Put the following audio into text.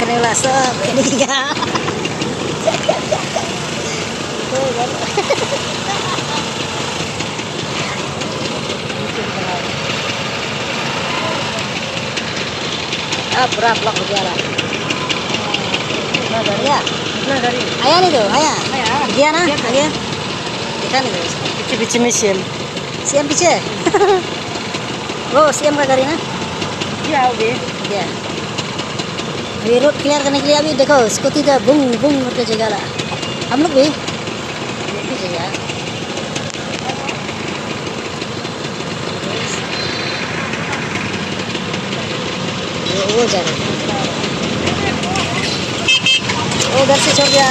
करने वाला सब नहीं का। पूरा ब्लॉक हो गया। कितना गाड़ी आया नहीं तो आया गया ना आगे देखा नहीं तो पीछे पीछे में सीएम पीछे वो सीएम का गाड़ी ना क्या हो गए गया। अभी रोड क्लियर करने के लिए अभी देखो स्कूटी का बुंग बुंग करके जगह ला हम लोग भी जगह वो जगह वो उधर से छोड़ गया।